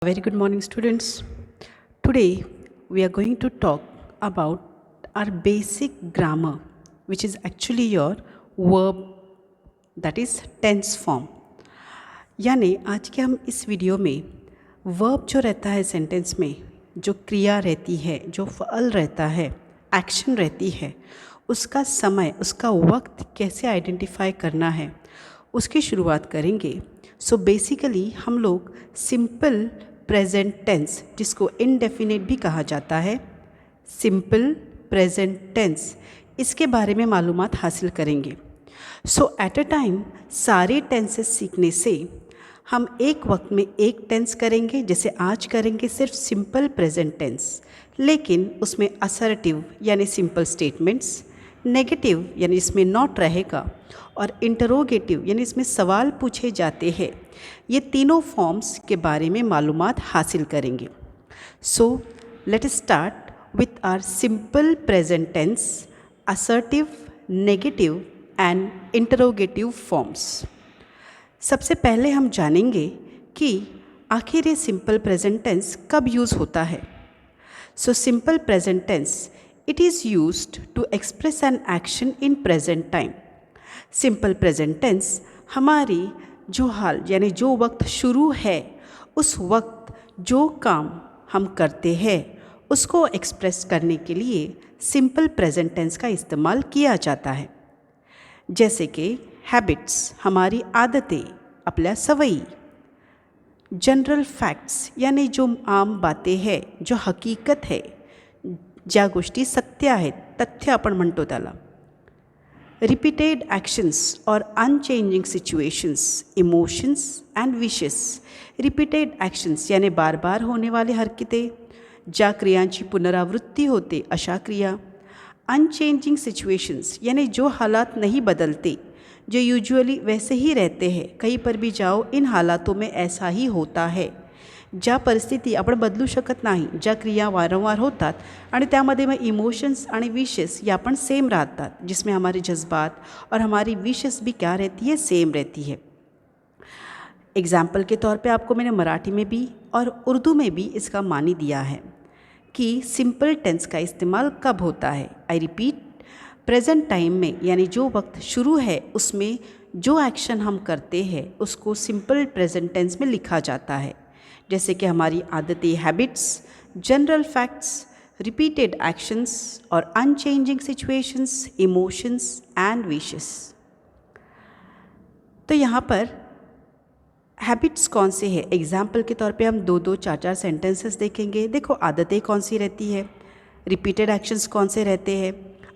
Very good morning, students. Today we are going to talk about our basic grammar, which is actually your verb, that is tense form. यानी आज के हम इस video में verb जो रहता है सेंटेंस में, जो क्रिया रहती है, जो फ़अल रहता है, एक्शन रहती है, उसका समय, उसका वक्त कैसे आइडेंटिफाई करना है, उसकी शुरुआत करेंगे. सो बेसिकली हम लोग सिंपल प्रेजेंट टेंस, जिसको इनडेफिनेट भी कहा जाता है, सिंपल प्रेजेंट टेंस, इसके बारे में मालूमात हासिल करेंगे. सो एट अ टाइम सारे टेंसेस सीखने से हम एक वक्त में एक टेंस करेंगे. जैसे आज करेंगे सिर्फ सिंपल प्रेजेंट टेंस, लेकिन उसमें असर्टिव यानी सिंपल स्टेटमेंट्स, नेगेटिव यानी इसमें नॉट रहेगा, और इंटरोगेटिव यानी इसमें सवाल पूछे जाते हैं. ये तीनों फॉर्म्स के बारे में मालूमात हासिल करेंगे. So let us start with our simple present tense, assertive, negative and interrogative forms. सबसे पहले हम जानेंगे कि आखिर ये सिंपल प्रेजेंट टेंस कब यूज़ होता है. So simple present tense, it is used to express an action in present time. Simple present tense हमारी जो हाल यानी जो वक्त शुरू है, उस वक्त जो काम हम करते हैं उसको एक्सप्रेस करने के लिए सिंपल प्रेजेंट टेंस का इस्तेमाल किया जाता है. जैसे कि हैबिट्स, हमारी आदतें, आपल्या सवयी. जनरल फॅक्ट्स यानी जो आम बातें हैं, जो हकीकत है, ज्या गोष्टी सत्य आहेत, तथ्य आपण म्हणतो त्याला. रिपीटेड ॲक्शन्स और unchanging situations, emotions and wishes. Repeated actions यानी बार बार होने वाली हरकतें, ज्या क्रियांची पुनरावृत्ति होते अशा क्रिया. अनचेंजिंग सिचुएशंस यानी जो हालात नहीं बदलते, जो यूजुअली वैसे ही रहते हैं, कहीं पर भी जाओ इन हालातों में ऐसा ही होता है. ज्या परिस्थिती आपण बदलू शकत नाही, ज्या क्रिया वारंवार होतात आणि त्यामध्ये मग इमोशंस आणि विशेस या पण सेम रहतात, जिसमें हमारे जज्बात और हमारी विशेस भी क्या रहती है, सेम रहती है. एग्जाम्पल के तौर पे आपको मैंने मराठी में भी और उर्दू में भी इसका मानी दिया है कि सिंपल टेंस का इस्तेमाल कब होता है. आई रिपीट, प्रेजेंट टाइम में यानी जो वक्त शुरू है उसमें जो एक्शन हम करते हैं उसको सिंपल प्रेजेंट टेंस में लिखा जाता है. जैसे कि हमारी आदतें, habits, general facts, repeated actions और unchanging situations, emotions and wishes. तो यहाँ पर हैबिट्स कौन से हैं, एग्जाम्पल के तौर पे हम 2-2, 4-4 सेंटेंसेस देखेंगे. देखो, आदतें कौन सी रहती है, रिपीटेड एक्शंस कौन से रहते हैं.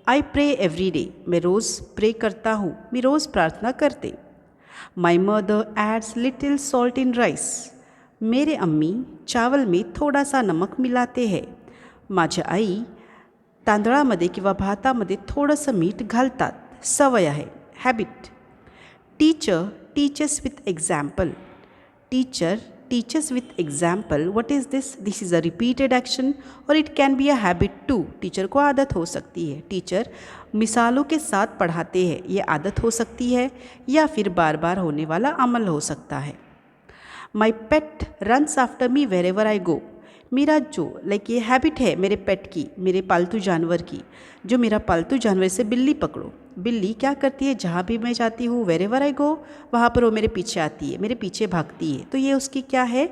आई प्रे एवरी डे, मैं रोज़ प्रे करता हूँ, मैं रोज़ प्रार्थना करते. My mother adds little salt in rice, मेरे अम्मी चावल में थोड़ा सा नमक मिलाते हैं. माझ्या आई तांदळामध्ये किंवा भातामध्ये थोडंसं मीठ घालतात. सवय आहे, habit. Teacher teachers with example, teacher teaches with example. what is this? This is a repeated action और it can be a habit too. Teacher को आदत हो सकती है, टीचर मिसालों के साथ पढ़ाते हैं, ये आदत हो सकती है या फिर बार बार होने वाला अमल हो सकता है. My pet runs after me wherever I go, मेरा जो ये हैबिट है मेरे पेट की, मेरे पालतू जानवर की, जो मेरा पालतू जानवर से बिल्ली पकड़ो, बिल्ली क्या करती है, जहाँ भी मैं जाती हूँ, वेर एवर आई गो, वहाँ पर वो मेरे पीछे आती है, मेरे पीछे भागती है. तो ये उसकी क्या है,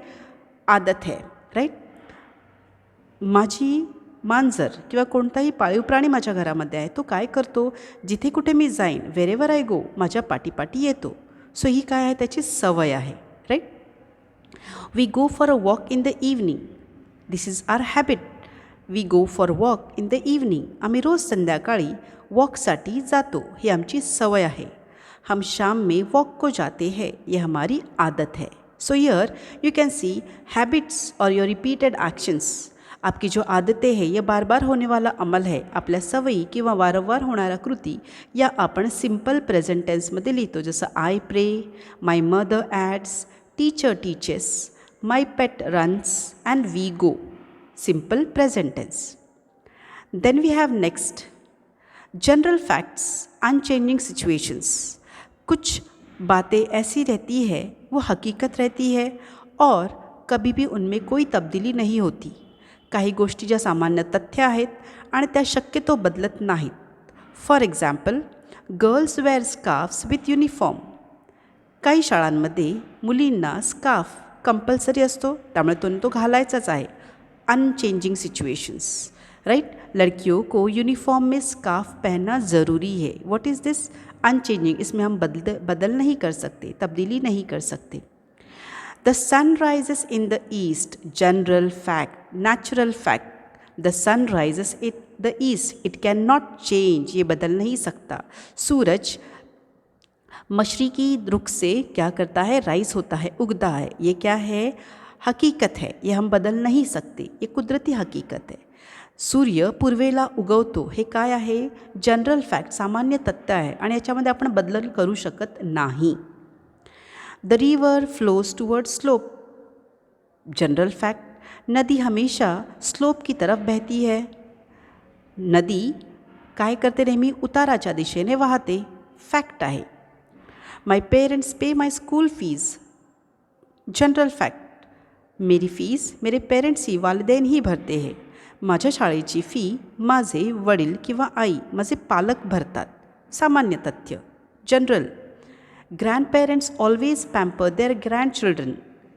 आदत है, राईट. माझी मांजर किंवा कोणताही पाळीव प्राणी माझ्या घरामध्ये आहे, तो काय करतो, जिथे कुठे मी जाईन, वेर एवर आई गो, माझ्या पाठीपाठी येतो. सो ही काय आहे, त्याची सवय आहे, right. We go for a walk in the evening, this is our habit. We go for walk in the evening, आम्ही रोज संध्याकाळी वॉकसाठी जातो, ही आमची सवय आहे. हम शाम में वॉक को जाते हैं, ये हमारी आदत है. So here you can C habits और योर रिपीटेड एक्शंस. आपकी जो आदतें हैं, ये बार बार होने वाला अमल है, आपल्या सवयी किंवा वारंवार होणारा कृती या आपण सिंपल प्रेझेंट टेन्समध्ये लिहितो. जसं I pray, my mother adds, teacher teaches, my pet runs and we go. Simple present tense. Then we have next general facts, unchanging situations. कुछ बातें ऐसी रहती है, वो हकीकत रहती है और कभी भी उनमें कोई तब्दिली नहीं होती. काही गोष्टी ज्या सामान्य तथ्य आहेत आणि त्या शक्यतो बदलत नाहीत. For example, girls wear scarfs with uniform. काही शाळांमध्ये मुलींना स्कार्फ कंपल्सरी असतो, त्यामुळे तो घालायचाच आहे. Unchanging situations, right. लड़कियों को यूनिफॉर्म में स्कार्फ पहनना ज़रूरी है. What is this? अनचेंजिंग. इसमें हम बदल नहीं कर सकते, तब्दीली नहीं कर सकते. The sun rises in the east. General fact, natural fact. The sun rises in the east. It can not change. ये बदल नहीं सकता. सूरज मशरिकी रुख से क्या करता है? राइज होता है, उगता है. ये क्या है? हकीकत है. ये हम बदल नहीं सकते, ये कुदरती हकीकत है. सूर्य पूर्वेला उगवतो हे काय आहे? जनरल फॅक्ट, सामान्य तथ्य आहे आणि याच्यामध्ये आपण बदल करू शकत नाही. The river flows toward slope. General fact, नदी हमेशा स्लोप की तरफ बहती है. नदी काय करते? नेहमी उताराच्या दिशेने वाहते. फॅक्ट आहे. माय पेरेंट्स पे my school fees. General fact, मेरी फीस मेरे पेरेंट्स ही, वालिदैन ही भरते हैं. माझ्या शाळेची फी माझे वडील किंवा आई, माझे पालक भरतात. सामान्य तथ्य. General, grandparents always pamper their grandchildren.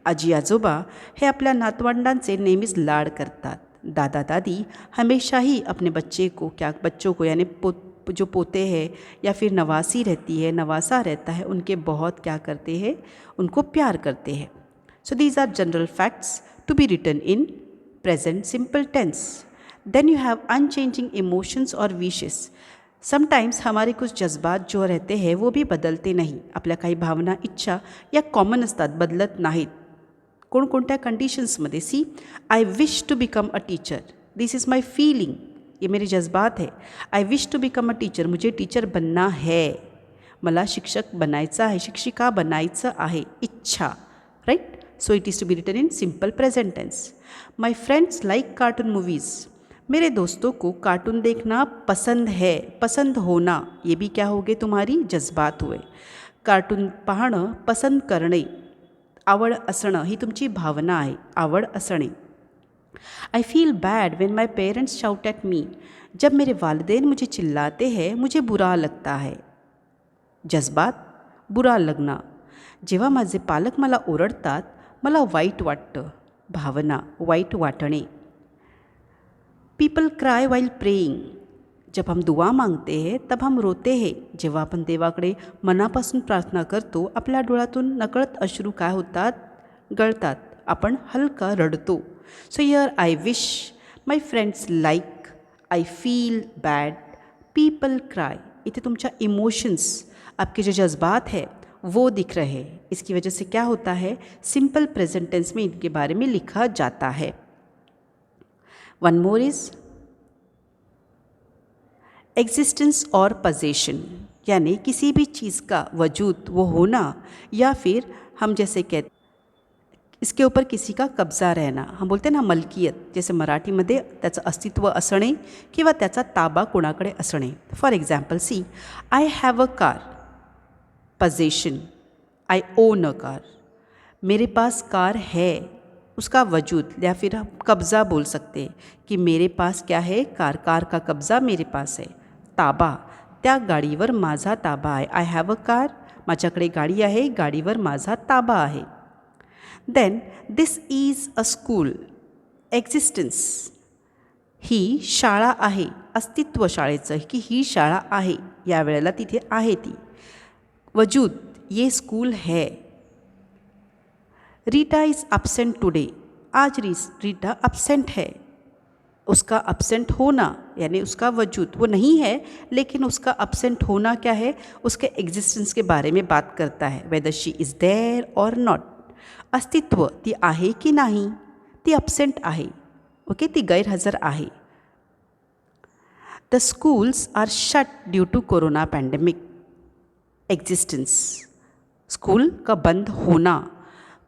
आजी आजोबा हे आपल्या नातवंडांचे नेहमीच लाड करतात. दादा दादी हमेशा ही अपने बच्चों को यानी जो पोते हैं या फिर नवासी रहती है, नवासा रहता है, उनके बहुत क्या करते हैं? उनको प्यार करते हैं. So these are general facts to be written in present simple tense. Then you have unchanging emotions और विशेस. समटाइम्स हमारे कुछ जज्बात जो रहते हैं वो भी बदलते नहीं. आपल्या काही भावना, इच्छा या कॉमन असतात, बदलत नाहीत. कोणकोणत्या कंडिशन्समध्ये? See, I wish to become a teacher. This is my feeling. ये मेरे जज्बात है. I wish to become a teacher, मुझे टीचर बनना है. मला शिक्षक बनायचं आहे, शिक्षिका बनायचं आहे. इच्छा, right. So it is to be written in simple present tense. My friends like cartoon movies. मेरे दोस्तों को कार्टून देखना पसंद है. पसंद होना, ये भी क्या हो गए? तुम्हारी जज्बात हुए. कार्टून पाहणं, पसंद करणे, आवड असणं ही तुमची भावना आहे. आवड असणे. I feel bad when my parents shout at me. जब मेरे वालिदैन मुझे चिल्लाते हैं मुझे बुरा लगता है. जज्बात, बुरा लगना. जेव्हा माझे पालक मला ओरडतात मला वाईट वाटतं. भावना, वाईट वाटणे. People cry while praying. जब हम दुआ मांगते हैं तब हम रोते हैं. जेव्हा आपण देवाकडे मनापासून प्रार्थना करतो आपल्या डोळ्यातून नकळत अश्रू काय होतात? गळतात. आपण हलका रडतो. So here I wish, my friends like, I feel bad, people cry. इथे तुमच्या इमोशंस, आपके जो जज्बात है वो दिख रहे हैं. इसकी वजह से क्या होता है? सिंपल प्रेजेंट टेंस में इनके बारे में लिखा जाता है. वन मोर इज एग्जिस्टेंस और पोजेशन, यानी किसी भी चीज़ का वजूद, वो होना, या फिर हम जैसे कहते इसके ऊपर किसी का कब्जा रहना. हम बोलते ना मलकियत, जैसे मराठीमध्ये त्याचं अस्तित्व असणे किंवा त्याचा ताबा कोणाकडे असणे. For example, see, I have a car. Possession, I own a car. मेरे पास कार है, उसका वजूद, या फिर हम कब्ज़ा बोल सकते हैं कि मेरे पास क्या है? कार. कार का कब्ज़ा मेरे पास है. ताबा, त्या गाडीवर माझा ताबा आहे. आय हॅव अ कार, माझ्याकडे गाडी आहे, गाडीवर माझा ताबा आहे. Then this is a school. Existence, ही शाळा आहे. अस्तित्व शाळेचं की ही शाळा आहे, या वेळेला तिथे आहे ती. वजूद, ये स्कूल है. Rita is absent today. आज रीटा अपसेंट है. उसका अपसेंट होना यानी उसका वजूद, वो नहीं है लेकिन उसका अपसेंट होना क्या है? उसके एग्जिस्टेंस के बारे में बात करता है. वेदर शी इज़ देयर और नॉट. अस्तित्व, ती आहे की नाही? ती अपसेंट आहे. ओके, ती गैरहजर आहे. The schools are shut due to corona pandemic. Existence, school का बंद होना,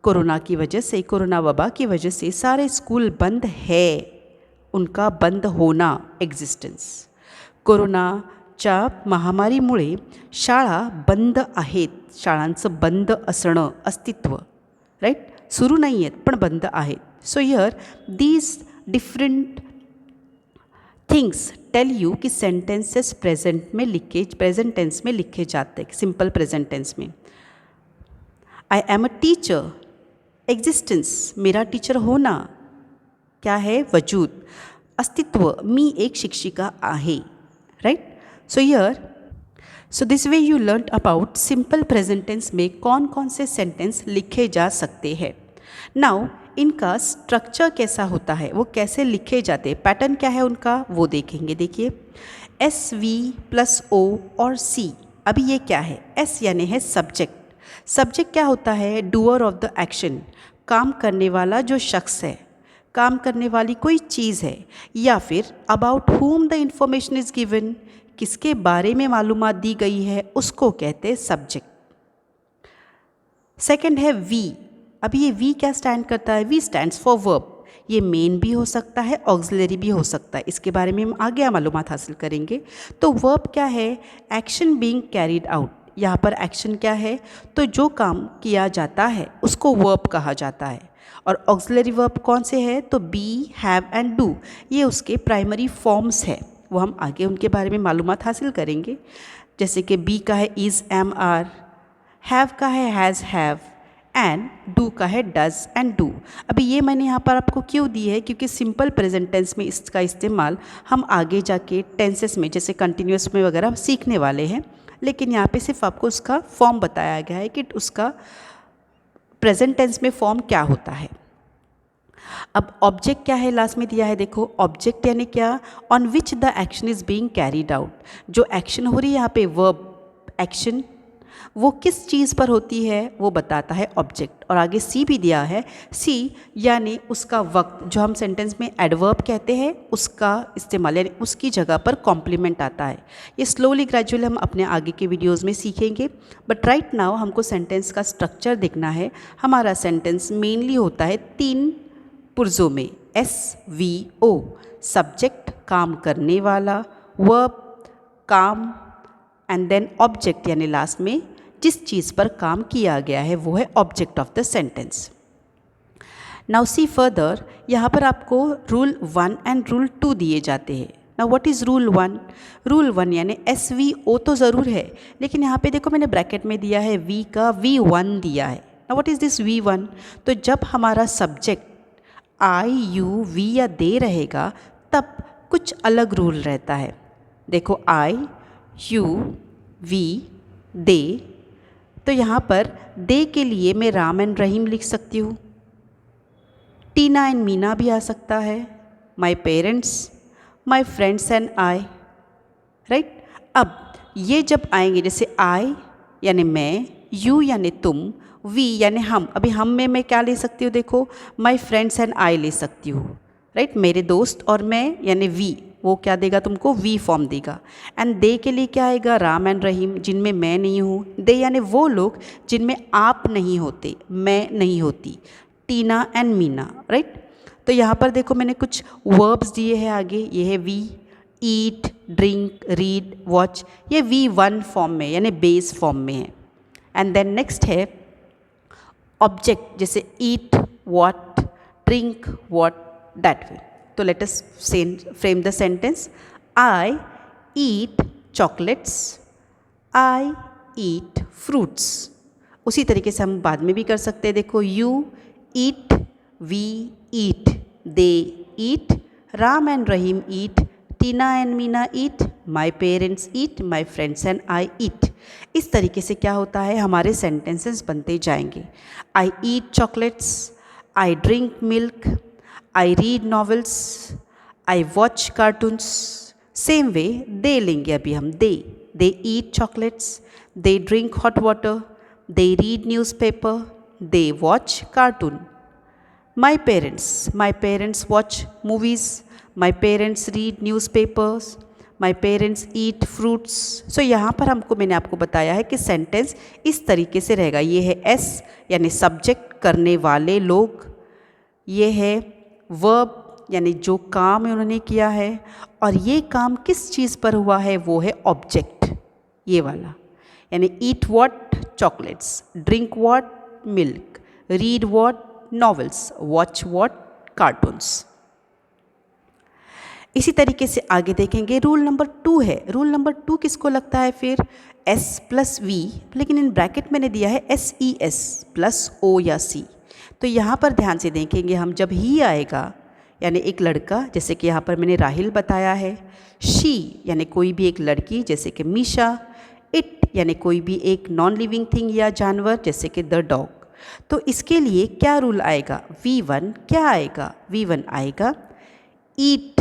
कोरोना की वजह से, कोरोना वबा की वजह से सारे स्कूल बंद है. उनका बंद होना, एग्जिस्टन्स. कोरोनाच्या महामारीमुळे शाळा बंद आहेत. शाळांचं बंद असणं, अस्तित्व, राईट. सुरू नाही आहेत पण बंद आहेत. So here these different things tell you कि सेंटेंसेस प्रेजेंट टेंस में लिखे जाते हैं, सिंपल प्रेजेंट टेंस में. I am a teacher, existence, मेरा टीचर होना क्या है, वजूद, अस्तित्व, मी एक शिक्षिका आहे. Right. So here so this way you learn about simple present tense में कौन कौन से सेंटेंस लिखे जा सकते हैं. नाउ इनका स्ट्रक्चर कैसा होता है, वो कैसे लिखे जाते हैं, पैटर्न क्या है उनका, वो देखेंगे. देखिए एस वी प्लस ओ और सी. अभी ये क्या है, एस यानी है सब्जेक्ट. सब्जेक्ट क्या होता है, डूअर ऑफ द एक्शन, काम करने वाला जो शख्स है, काम करने वाली कोई चीज़ है, या फिर about whom the information is given, किसके बारे में मालूमात दी गई है, उसको कहते हैं सब्जेक्ट. सेकंड है वी. अभी ये वी क्या स्टैंड करता है, वी स्टैंड्स फॉर वर्ब. ये मेन भी हो सकता है, ऑक्सिलरी भी हो सकता है, इसके बारे में हम आगे मालूमात हासिल करेंगे. तो वर्ब क्या है, एक्शन बीइंग कैरिड आउट. यहाँ पर एक्शन क्या है, तो जो काम किया जाता है उसको वर्ब कहा जाता है. और ऑक्सिलरी वर्ब कौन से है, तो बी, हैव एंड डू, ये उसके प्राइमरी फॉर्म्स है. वो हम आगे उनके बारे में मालूमात हासिल करेंगे. जैसे कि बी का है इज़, एम, आर, हैव का है हैज़, हैव, एंड डू का है डज एंड डू. अभी ये मैंने यहाँ पर आपको क्यों दी है, क्योंकि सिंपल प्रेजेंट टेंस में इसका इस्तेमाल हम आगे जाके टेंसेस में जैसे कंटिन्यूस में वगैरह सीखने वाले हैं. लेकिन यहाँ पे सिर्फ आपको उसका फॉर्म बताया गया है कि उसका प्रेजेंट टेंस में फॉर्म क्या होता है. अब ऑब्जेक्ट क्या है लास्ट में दिया है, देखो ऑब्जेक्ट यानी क्या, on which the action is being carried out. जो एक्शन हो रही है यहाँ पे वर्ब एक्शन, वो किस चीज़ पर होती है वो बताता है ऑब्जेक्ट. और आगे सी भी दिया है, सी यानी उसका वक्त, जो हम सेंटेंस में एडवर्ब कहते हैं उसका इस्तेमाल, यानी उसकी जगह पर कॉम्प्लीमेंट आता है. ये स्लोली ग्रेजुअली हम अपने आगे के वीडियोज़ में सीखेंगे. बट राइट नाउ हमको सेंटेंस का स्ट्रक्चर देखना है. हमारा सेंटेंस मेनली होता है 3 पुर्जों में, एस वी ओ, सब्जेक्ट काम करने वाला, वर्ब काम, एंड देन ऑब्जेक्ट यानी लास्ट में जिस चीज़ पर काम किया गया है वो है object of the sentence. Now see further, यहाँ पर आपको रूल 1 एंड रूल 2 दिए जाते हैं. Now what is rule 1? Rule 1 यानी एस वी ओ तो ज़रूर है, लेकिन यहाँ पे देखो मैंने ब्रैकेट में दिया है वी का V1 दिया है. Now what is this V1? तो जब हमारा सब्जेक्ट आई, यू, वी या दे रहेगा तब कुछ अलग रूल रहता है. देखो आई, यू, वी, दे. तो यहाँ पर दे के लिए मैं राम एंड रहीम लिख सकती हूँ. टीना एंड मीना भी आ सकता है. My parents, my friends and I. Right. अब ये जब आएंगे, जैसे आई यानी मैं, यू यानी तुम, वी यानी हम. अभी हम में मैं क्या ले सकती हूँ, देखो माई फ्रेंड्स एंड आई ले सकती हूँ. राइट. मेरे दोस्त और मैं यानी वी, वो क्या देगा तुमको, वी फॉर्म देगा. एंड दे के लिए क्या आएगा, राम एंड रहीम, जिनमें मैं नहीं हूँ. दे यानी वो लोग जिनमें आप नहीं होते, मैं नहीं होती. टीना एंड मीना. राइट. तो यहाँ पर देखो मैंने कुछ वर्ब्स दिए हैं आगे. ये है we, eat, drink, read, watch. ये V1 फॉर्म में यानी बेस फॉर्म में है. एंड देन नेक्स्ट है ऑब्जेक्ट, जैसे eat, what, drink, what, that way. तो let us frame the sentence. I eat chocolates, I eat fruits. उसी तरीके से हम बाद में भी कर सकते हैं. देखो you eat, we eat, they eat, Ram and Rahim eat, Tina and Meena eat, my parents eat, my friends and I eat. इस तरीके से क्या होता है, हमारे सेंटेंसेस बनते जाएंगे. I eat chocolates, I drink milk, I read novels, I watch cartoons. Same way they लेंगे अभी हम. They eat chocolates, they drink hot water, they read newspaper, they watch cartoon. My parents watch movies, my parents read newspapers, my parents eat fruits. So यहाँ पर मैंने आपको बताया है कि सेंटेंस इस तरीके से रहेगा. ये है एस यानी सब्जेक्ट, करने वाले लोग. ये है वर्ब यानी जो काम उन्होंने किया है, और ये काम किस चीज़ पर हुआ है वो है ऑब्जेक्ट, ये वाला. यानी eat what chocolates, drink what milk, read what novels. Watch what? Cartoons. इसी तरीके से आगे देखेंगे रूल नंबर 2 है. रूल नंबर 2 किसको लगता है फिर? S प्लस V, लेकिन इन ब्रैकेट मैंने दिया है SES प्लस O या C. तो यहाँ पर ध्यान से देखेंगे हम, जब ही आएगा यानी एक लड़का, जैसे कि यहाँ पर मैंने राहिल बताया है. शी यानी कोई भी एक लड़की, जैसे कि मीशा. इट यानी कोई भी एक नॉन लिविंग थिंग या जानवर, जैसे कि द डॉग. तो इसके लिए क्या रूल आएगा? V1 क्या आएगा? V1 आएगा ईट,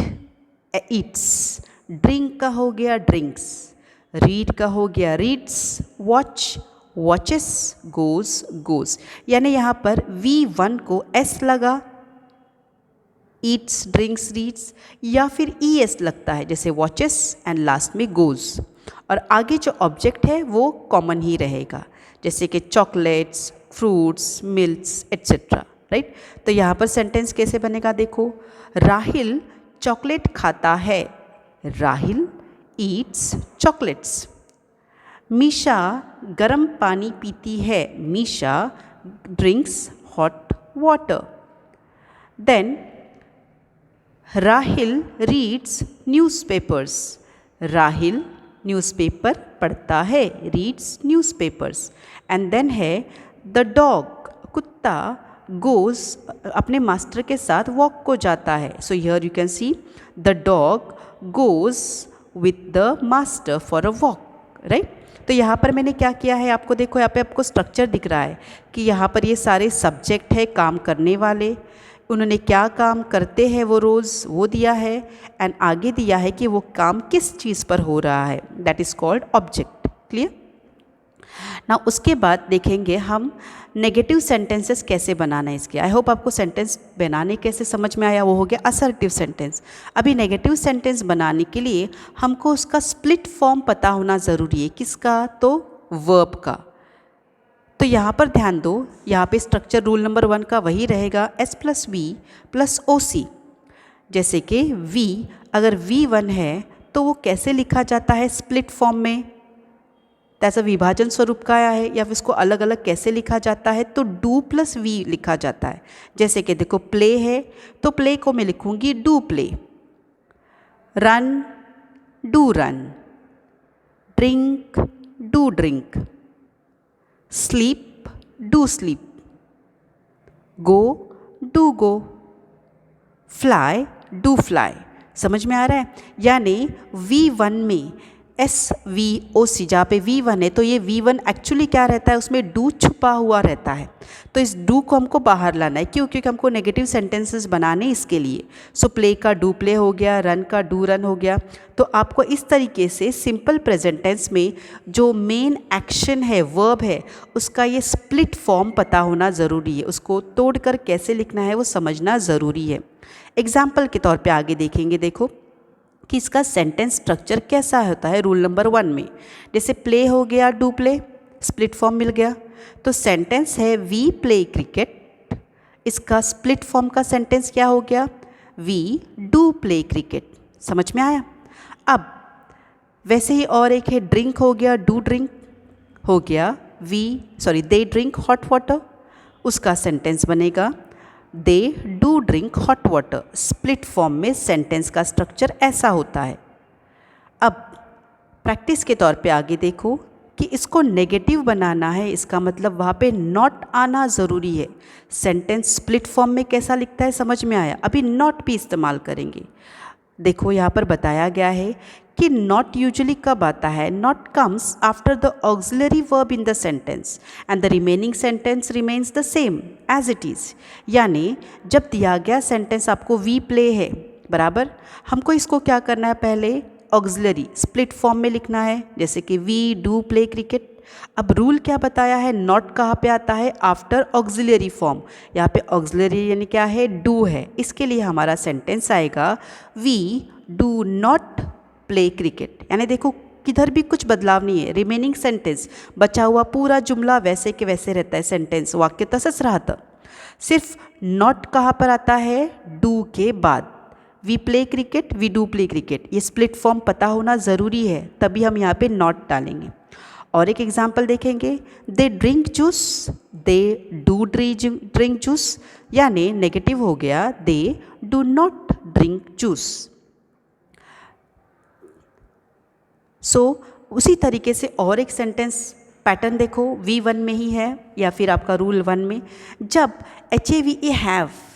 ईट्स. ड्रिंक का हो गया ड्रिंक्स. रीड का हो गया reads. Watch, watches. Goes, goes. यानी यहाँ पर V1 को S लगा, ईट्स, ड्रिंक्स, रीड्स, या फिर ES लगता है, जैसे वॉचेस एंड लास्ट में गोज. और आगे जो ऑब्जेक्ट है वो कॉमन ही रहेगा, जैसे कि chocolates, fruits, milks etcetera. Right. तो यहाँ पर सेंटेंस कैसे बनेगा देखो. राहिल चॉकलेट खाता है. Rahil Yeats chocolates. मीशा गर्म पानी पीती है. Misha drinks hot water. Then Rahil reads newspapers. Rahil newspaper पढ़ता है, रीड्स न्यूज़पेपर्स. एंड देन है द डॉग, कुत्ता गोज़, अपने मास्टर के साथ वॉक को जाता है. So here you can see the dog goes with the master for a walk. Right. तो यहाँ पर मैंने क्या किया है, आपको देखो, यहाँ पे आपको स्ट्रक्चर दिख रहा है कि यहाँ पर ये सारे सब्जेक्ट है, काम करने वाले, उन्होंने क्या काम करते हैं वो रोज़, वो दिया है. एंड आगे दिया है कि वो काम किस चीज़ पर हो रहा है, that is called object. Clear ना. उसके बाद देखेंगे हम नेगेटिव सेंटेंसेस कैसे बनाना है इसके. आई होप आपको सेंटेंस बनाने कैसे समझ में आया. वो हो गया असर्टिव सेंटेंस. अभी नेगेटिव सेंटेंस बनाने के लिए हमको उसका स्प्लिट फॉर्म पता होना ज़रूरी है. किसका? तो वर्ब का. तो यहाँ पर ध्यान दो, यहाँ पे स्ट्रक्चर रूल नंबर 1 का वही रहेगा, S plus V plus OC. जैसे कि V, अगर V1 है तो वो कैसे लिखा जाता है स्प्लिट फॉर्म में, जैसा विभाजन स्वरूप का आया है, या फिर इसको अलग अलग कैसे लिखा जाता है, तो डू प्लस V लिखा जाता है. जैसे कि देखो प्ले है तो प्ले को मैं लिखूँगी do play. Run, do run. Drink, do drink. Sleep, do sleep. Go, do go. Fly, do fly. समझ में आ रहा है. यानी V1 में SVOC, जहाँ पे V1 है तो ये V1 एक्चुअली क्या रहता है, उसमें डू छुपा हुआ रहता है. तो इस डू को हमको बाहर लाना है. क्यों? क्योंकि हमको नेगेटिव सेंटेंसेस बनाने इसके लिए. सो प्ले का डू प्ले हो गया, रन का डू रन हो गया. तो आपको इस तरीके से सिंपल प्रेजेंट टेंस में जो मेन एक्शन है, वर्ब है, उसका ये स्प्लिट फॉर्म पता होना ज़रूरी है. उसको तोड़कर कैसे लिखना है वो समझना ज़रूरी है. एग्जाम्पल के तौर पे आगे देखेंगे. देखो कि इसका सेंटेंस स्ट्रक्चर कैसा होता है रूल नंबर 1 में. जैसे प्ले हो गया डू प्ले, स्प्लिट फॉर्म मिल गया. तो सेंटेंस है वी प्ले क्रिकेट. इसका स्प्लिट फॉर्म का सेंटेंस क्या हो गया? We do play cricket. समझ में आया. अब वैसे ही और एक है ड्रिंक हो गया डू ड्रिंक हो गया. दे ड्रिंक हॉट वाटर. उसका सेंटेंस बनेगा दे do drink hot water. Split form में सेंटेंस का स्ट्रक्चर ऐसा होता है. अब प्रैक्टिस के तौर पे आगे देखो कि इसको नेगेटिव बनाना है, इसका मतलब वहाँ पे नॉट आना ज़रूरी है. सेंटेंस स्प्लिट फॉर्म में कैसा लिखता है समझ में आया. अभी नॉट भी इस्तेमाल करेंगे. देखो यहाँ पर बताया गया है कि नॉट यूजुअली कब आता है. Not comes after the auxiliary verb in the sentence and the remaining sentence remains the same as it is. यानी जब दिया गया सेंटेंस आपको वी प्ले है बराबर, हमको इसको क्या करना है, पहले ऑक्सिलरी स्प्लिट फॉर्म में लिखना है, जैसे कि वी डू प्ले क्रिकेट. अब रूल क्या बताया है, नॉट कहाँ पे आता है, आफ्टर ऑक्सिलरी फॉर्म. यहाँ पे ऑक्सिलरी यानी क्या है, डू है. इसके लिए हमारा सेंटेंस आएगा we do not play cricket. यानी देखो किधर भी कुछ बदलाव नहीं है. रिमेनिंग सेंटेंस बचा हुआ पूरा जुमला वैसे के वैसे रहता है. सेंटेंस वाक्य तसंच राहतं. सिर्फ नॉट कहाँ पर आता है, डू के बाद. We play cricket, we do play cricket, ये स्प्लिट फॉर्म पता होना ज़रूरी है, तभी हम यहाँ पे नॉट डालेंगे. और एक एग्जाम्पल देखेंगे, they drink juice, they do drink juice, यानी नेगेटिव हो गया they do not drink juice. So उसी तरीके से और एक सेंटेंस पैटर्न देखो, V1 में ही है या फिर आपका रूल 1 में, जब HAVE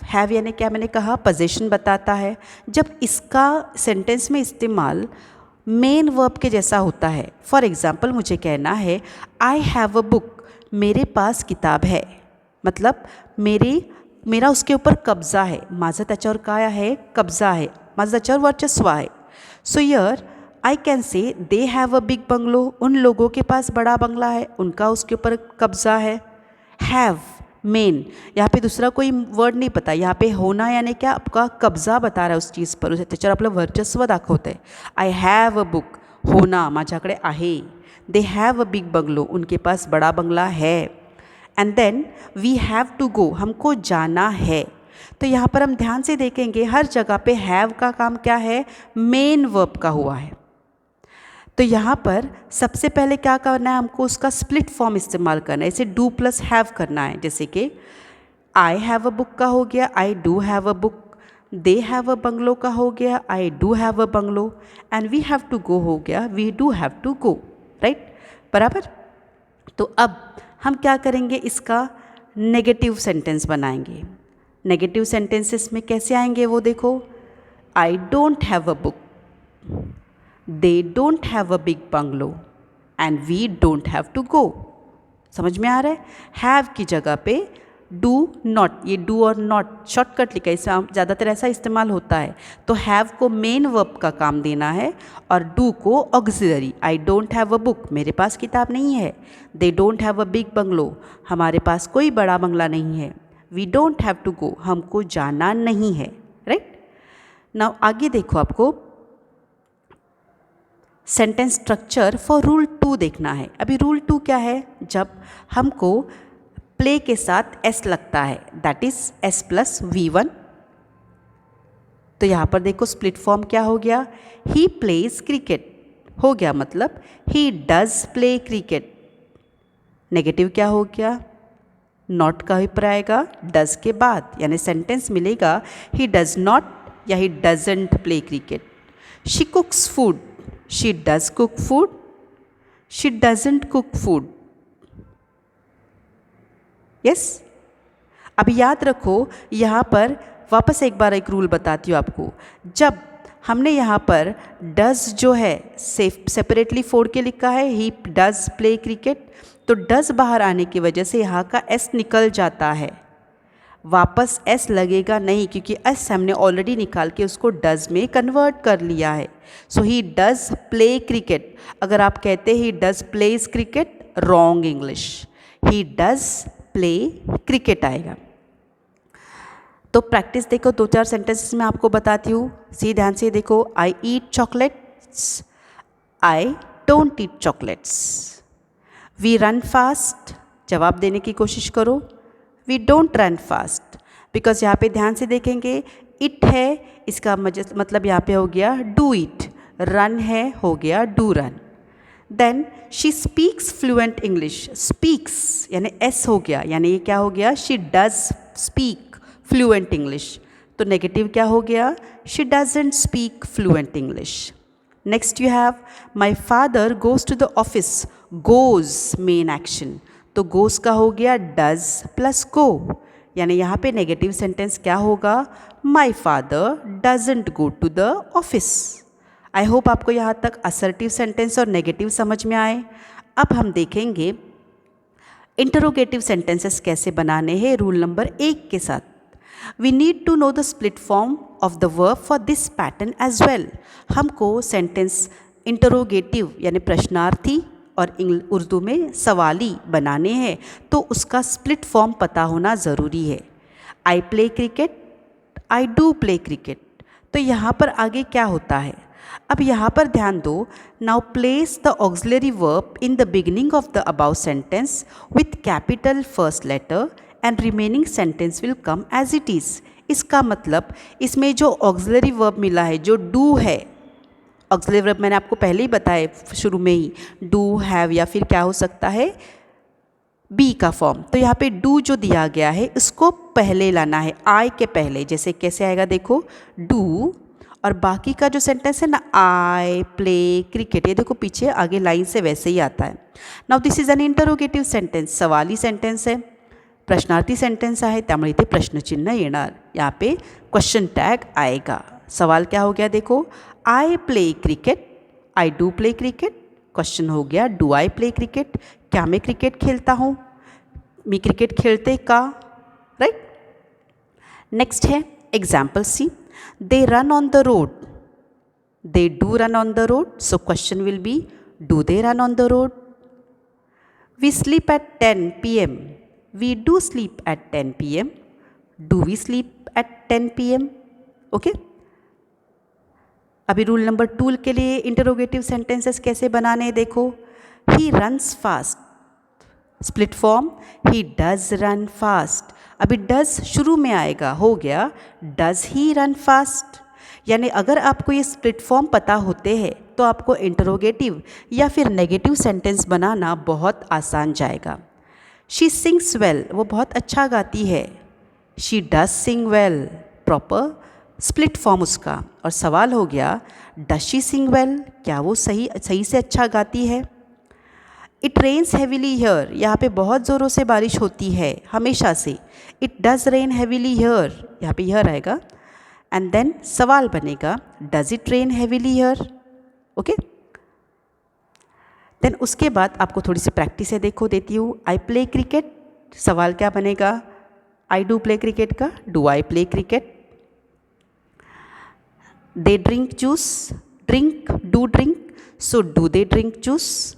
हैव यानी क्या मैंने कहा पोजीशन बताता है, जब इसका सेंटेंस में इस्तेमाल मेन वर्ब के जैसा होता है। फॉर एग्ज़ाम्पल मुझे कहना है आई हैव अ बुक, मेरे पास किताब है, मतलब मेरा उसके ऊपर कब्जा है, माझा त्याच्यावर काय आहे, कब्जा है, माझा त्याच्यावर वर्चस्व आहे। So here I can say they have a big bungalow, उन लोगों के पास बड़ा बंगला है, उनका उसके ऊपर कब्जा है। हैव मेन, यहाँ पे दूसरा कोई वर्ड नहीं पता, यहाँ पे होना यानी क्या, आपका कब्जा बता रहा है उस चीज़ पर, त्याच्यावर आपलं वर्चस्व दाखवतं आहे। आई हैव अ बुक, होना माझ्याकडे आहे। They have a big bungalow, उनके पास बड़ा बंगला है। And then we have to go, हमको जाना है। तो यहाँ पर हम ध्यान से देखेंगे हर जगह पे हैव का काम क्या है, मेन वर्ब का हुआ है। तो यहाँ पर सबसे पहले क्या करना है, हमको उसका स्प्लिट फॉर्म इस्तेमाल करना है, इसे डू प्लस हैव करना है। जैसे कि आई हैव अ बुक का हो गया I do have a book, they have a bungalow का हो गया I do have a bungalow, and we have to go हो गया we do have to go, right, बराबर। तो अब हम क्या करेंगे, इसका नेगेटिव सेंटेंस बनाएंगे। नेगेटिव सेंटेंसेस में कैसे आएंगे वो देखो, I don't have a book, they don't have a big bungalow, and we don't have to go. समझ में आ रहा है, हैव की जगह पे डू नॉट, ये डू और नॉट शॉर्टकट लिखा है, इससे ज़्यादातर ऐसा इस्तेमाल होता है। तो हैव को मेन वर्ब का काम देना है और डू को auxiliary. I don't have a book, मेरे पास किताब नहीं है। They don't have a big bungalow, हमारे पास कोई बड़ा बंगला नहीं है। We don't have to go, हमको जाना नहीं है, राइट। नाउ आगे देखो, आपको सेंटेंस स्ट्रक्चर फॉर रूल 2 देखना है। अभी रूल 2 क्या है, जब हमको प्ले के साथ एस लगता है, that is S plus V1। तो यहाँ पर देखो स्प्लिट फॉर्म क्या हो गया, ही प्लेज क्रिकेट हो गया, मतलब he does play cricket. Negative क्या हो गया, नॉट का ऊपर आएगा डज के बाद, यानी सेंटेंस मिलेगा ही डज नॉट या he doesn't play cricket. She कुक्स food, she does cook food, she doesn't cook food, yes। अभी याद रखो, यहाँ पर वापस एक बार एक रूल बताती हूँ आपको, जब हमने यहाँ पर डज जो है सेपरेटली फोड़ के लिखा है, ही डज प्ले क्रिकेट, तो डज बाहर आने की वजह से यहाँ का एस निकल जाता है, वापस एस लगेगा नहीं, क्योंकि एस हमने ऑलरेडी निकाल के उसको डज में कन्वर्ट कर लिया है। सो ही डज प्ले क्रिकेट, अगर आप कहते he does pledge cricket, wrong English, he does play cricket आएगा। तो प्रैक्टिस देखो, 2-4 सेंटेंसेस में आपको बताती हूँ, सी ध्यान से देखो। I eat chocolates, I don't eat chocolates. We run fast, जवाब देने की कोशिश करो, we don't run fast, because यहाँ पे ध्यान से देखेंगे इट है, इसका मतलब यहाँ पे हो गया डू इट, रन है हो गया do run. Then she speaks fluent English, speaks यानी एस हो गया, यानी ये क्या हो गया, she does speak fluent English. तो नेगेटिव क्या हो गया, she doesn't speak fluent English. Next you have my father goes to the office, goes main action, तो गोज का हो गया डज प्लस गो, यानी यहाँ पे नेगेटिव सेंटेंस क्या होगा, my father doesn't go to the office. I hope आपको यहाँ तक असर्टिव सेंटेंस और नेगेटिव समझ में आए। अब हम देखेंगे इंटरोगेटिव सेंटेंसेस कैसे बनाने हैं रूल नंबर 1 के साथ। We need to know the split form of the verb for this pattern as well. हमको सेंटेंस इंटरोगेटिव यानी प्रश्नार्थी और उर्दू में सवाली बनाने हैं, तो उसका स्प्लिट फॉर्म पता होना ज़रूरी है। I play cricket, I do play cricket. तो यहाँ पर आगे क्या होता है, अब यहाँ पर ध्यान दो। Now place the auxiliary verb in the beginning of the above sentence with capital first letter and remaining sentence will come as it is. इसका मतलब इसमें जो ऑक्सिलरी वर्ब मिला है, जो डू है, ऑक्सिलरी वर्ब मैंने आपको पहले ही बताया शुरू में ही, डू, हैव या फिर क्या हो सकता है, बी का फॉर्म। तो यहाँ पे डू जो दिया गया है इसको पहले लाना है, आई के पहले। जैसे कैसे आएगा देखो, डू और बाकी का जो सेंटेंस है ना, आई प्ले क्रिकेट, ये देखो पीछे आगे लाइन से वैसे ही आता है। Now this is an interrogative sentence, सवाली सेंटेंस है, प्रश्नार्थी सेंटेंस आहे, त्यामुळे इथे प्रश्नचिन्ह येणार। यहाँ पे क्वेश्चन टैग आएगा। सवाल क्या हो गया देखो, I play cricket, I do play cricket. Question हो गया, डू आई प्ले क्रिकेट, क्या मैं क्रिकेट खेलता हूँ, मी क्रिकेट खेलते का, राइट। नेक्स्ट है example C, they run on the road, they do run on the road, so question will be do they run on the road. We sleep at 10 PM, we do sleep at 10 PM, do we sleep at 10 PM, okay. अभी rule number 2 के लिए interrogative sentences कैसे बनाने देखो, he runs fast, split form, he does run fast. अभी does शुरू में आएगा, हो गया डज ही रन फास्ट। यानी अगर आपको ये स्प्लिट फॉर्म पता होते हैं तो आपको इंटरोगेटिव या फिर नेगेटिव सेंटेंस बनाना बहुत आसान जाएगा। शी सिंग्स वेल, वो बहुत अच्छा गाती है, she does Singh well, proper split form उसका। और सवाल हो गया, डज शी सिंग वेल, क्या वो सही से अच्छा गाती है। इट रेन्स हैवीली हियर, यहाँ पे बहुत ज़ोरों से बारिश होती है, हमेशा से। It does rain heavily here, यहाँ पे हियर आएगा एंड देन सवाल बनेगा, does it rain heavily here, okay. Then उसके बाद आपको थोड़ी सी प्रैक्टिस है, देखो देती हूँ। आई प्ले क्रिकेट, सवाल क्या बनेगा, आई डू प्ले क्रिकेट का, do I play cricket. They drink juice, drink do drink, so do they drink juice.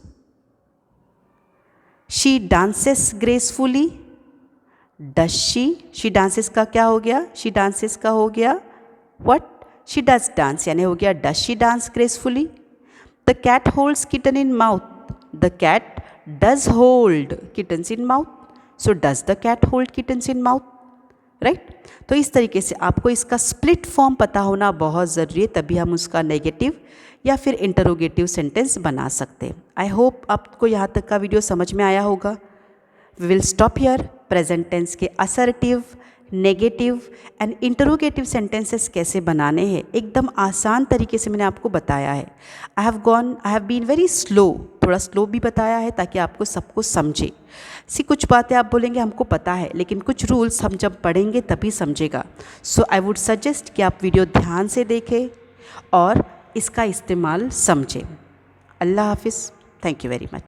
She dances gracefully, does she dances का क्या हो गया, शी डांसेस का हो गया व्हाट, शी डज डांस, यानी हो गया does she dance gracefully. The cat holds kitten in mouth, the cat does hold kittens in mouth, so does the cat hold kittens in mouth, right. तो इस तरीके से आपको इसका स्प्लिट फॉर्म पता होना बहुत ज़रूरी है, तभी हम उसका नेगेटिव या फिर इंटरोगेटिव सेंटेंस बना सकते हैं। आई होप आपको यहाँ तक का वीडियो समझ में आया होगा। We will stop here. Present tense के assertive, negative and interrogative sentences कैसे बनाने हैं एकदम आसान तरीके से मैंने आपको बताया है। I have been very slow, थोड़ा स्लो भी बताया है ताकि आपको सबको समझे। कुछ बातें आप बोलेंगे हमको पता है, लेकिन कुछ रूल्स हम जब पढ़ेंगे तभी समझेगा। सो आई वुड सजेस्ट कि आप वीडियो ध्यान से देखें और इसका इस्तेमाल समझें। अल्लाह हाफिज़, थैंक यू वेरी मच।